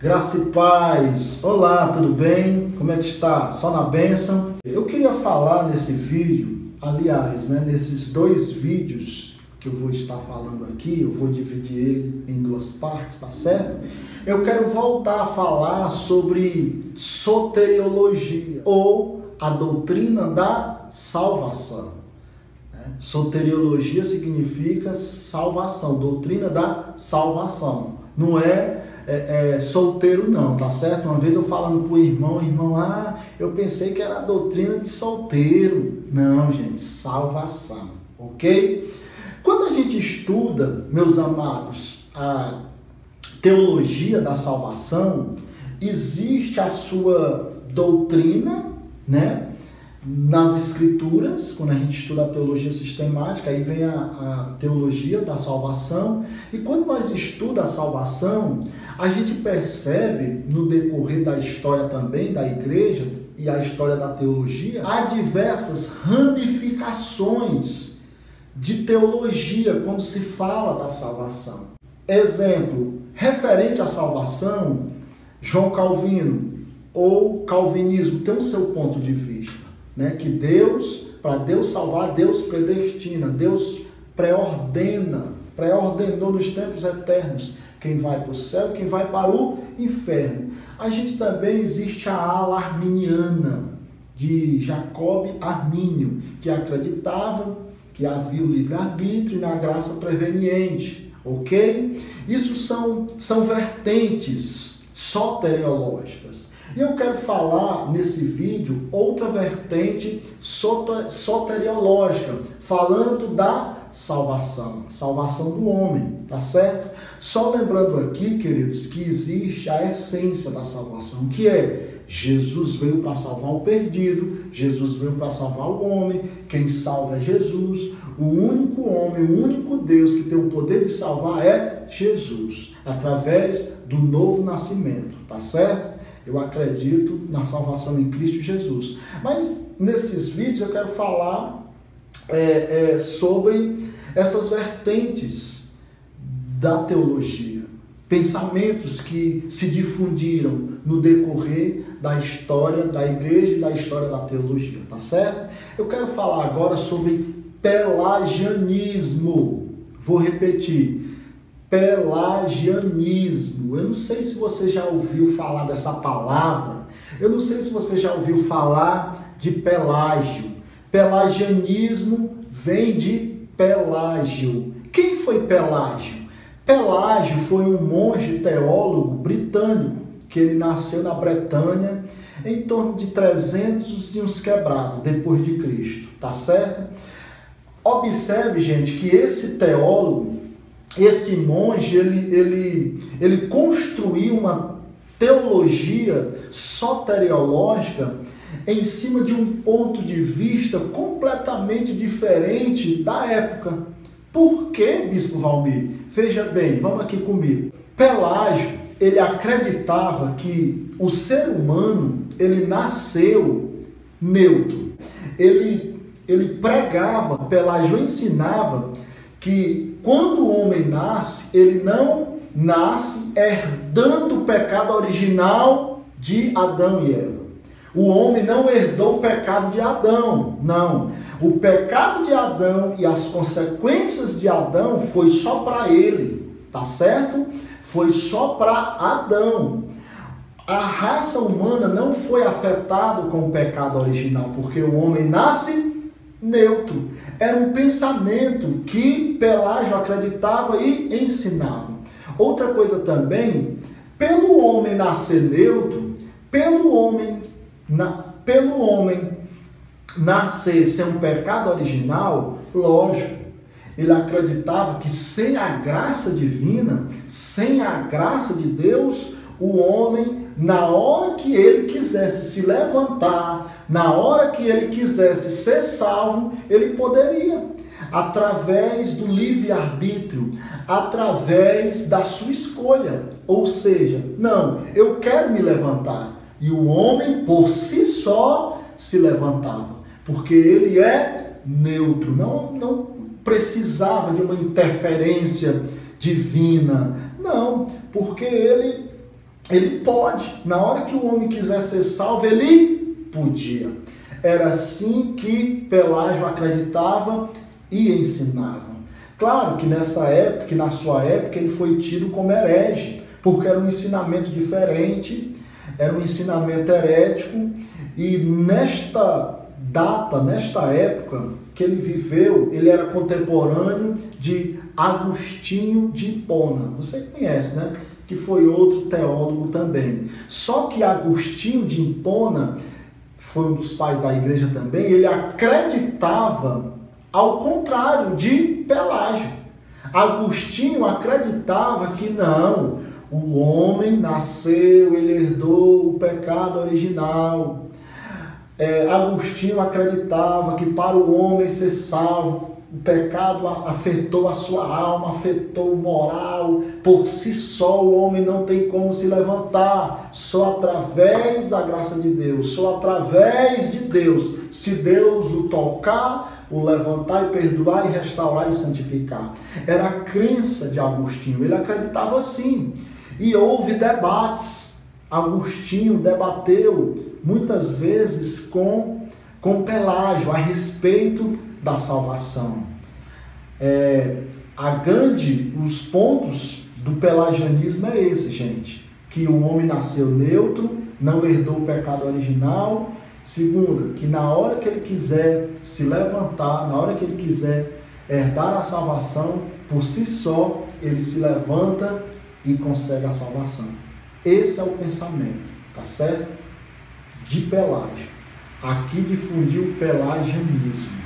Graça e paz. Olá, tudo bem? Como é que está? Só na bênção? Eu queria falar nesse vídeo, aliás, nesses dois vídeos que eu vou estar falando aqui, eu vou dividir ele em duas partes, tá certo? Eu quero voltar a falar sobre soteriologia, ou a doutrina da salvação. Soteriologia significa salvação, doutrina da salvação. Não é solteiro não, tá certo? Uma vez eu falando pro irmão, eu pensei que era a doutrina de solteiro. Não, gente, salvação, ok? Quando a gente estuda, meus amados, a teologia da salvação, existe a sua doutrina, nas escrituras. Quando a gente estuda a teologia sistemática, aí vem a teologia da salvação. E quando nós estudamos a salvação, a gente percebe no decorrer da história também da igreja e a história da teologia, há diversas ramificações de teologia quando se fala da salvação. Exemplo, referente à salvação, João Calvino ou calvinismo tem o seu ponto de vista. Que Deus, para Deus salvar, Deus predestina, Deus preordenou nos tempos eternos quem vai para o céu e quem vai para o inferno. A gente também existe a ala arminiana, de Jacob Armínio, que acreditava que havia o livre-arbítrio e na graça preveniente, ok? Isso são vertentes soteriológicas. E eu quero falar nesse vídeo outra vertente soteriológica, falando da salvação do homem, tá certo? Só lembrando aqui, queridos, que existe a essência da salvação, que é Jesus veio para salvar o perdido, Jesus veio para salvar o homem, quem salva é Jesus, o único homem, o único Deus que tem o poder de salvar é Jesus, através do novo nascimento, tá certo? Eu acredito na salvação em Cristo Jesus. Mas nesses vídeos eu quero falar sobre essas vertentes da teologia, pensamentos que se difundiram no decorrer da história da igreja e da história da teologia, tá certo? Eu quero falar agora sobre pelagianismo. Vou repetir. Pelagianismo. Eu não sei se você já ouviu falar dessa palavra. Eu não sei se você já ouviu falar de Pelágio. Pelagianismo vem de Pelágio. Quem foi Pelágio? Pelágio foi um monge teólogo britânico que ele nasceu na Bretanha em torno de 300 e uns quebrados depois de Cristo, tá certo? Observe, gente, que esse teólogo, esse monge, ele construiu uma teologia soteriológica em cima de um ponto de vista completamente diferente da época. Por quê, Bispo Valmir? Veja bem, vamos aqui comigo. Pelágio, ele acreditava que o ser humano, ele nasceu neutro. Ele pregava, Pelágio ensinava que quando o homem nasce, ele não nasce herdando o pecado original de Adão e Eva. O homem não herdou o pecado de Adão, não. O pecado de Adão e as consequências de Adão foi só para ele, tá certo? Foi só para Adão. A raça humana não foi afetada com o pecado original, porque o homem nasce neutro. Era um pensamento que Pelágio acreditava e ensinava. Outra coisa também, pelo homem nascer neutro, pelo homem nascer sem um pecado original, lógico, ele acreditava que sem a graça divina, sem a graça de Deus, o homem, na hora que ele quisesse se levantar, na hora que ele quisesse ser salvo, ele poderia, através do livre-arbítrio, através da sua escolha. Ou seja, não, eu quero me levantar. E o homem, por si só, se levantava, porque ele é neutro, não precisava de uma interferência divina, não, porque ele Ele pode. Na hora que o homem quiser ser salvo, ele podia. Era assim que Pelágio acreditava e ensinava. Claro que nessa época, que na sua época, ele foi tido como herege, porque era um ensinamento diferente, era um ensinamento herético, e nesta data, nesta época que ele viveu, ele era contemporâneo de Agostinho de Hipona. Você conhece, né? Que foi outro teólogo também. Só que Agostinho de Hipona foi um dos pais da igreja também, ele acreditava ao contrário de Pelágio. Agostinho acreditava que não, o homem nasceu, ele herdou o pecado original. Agostinho acreditava que para o homem ser salvo, o pecado afetou a sua alma, afetou o moral. Por si só o homem não tem como se levantar. Só através da graça de Deus, só através de Deus. Se Deus o tocar, o levantar e perdoar e restaurar e santificar. Era a crença de Agostinho, ele acreditava assim. E houve debates. Agostinho debateu muitas vezes com Pelágio a respeito da salvação. Os pontos do pelagianismo é esse, gente. Que o homem nasceu neutro, não herdou o pecado original. Segundo, que na hora que ele quiser se levantar, na hora que ele quiser herdar a salvação, por si só, ele se levanta e consegue a salvação. Esse é o pensamento, tá certo? De Pelágio. Aqui difundiu o pelagianismo.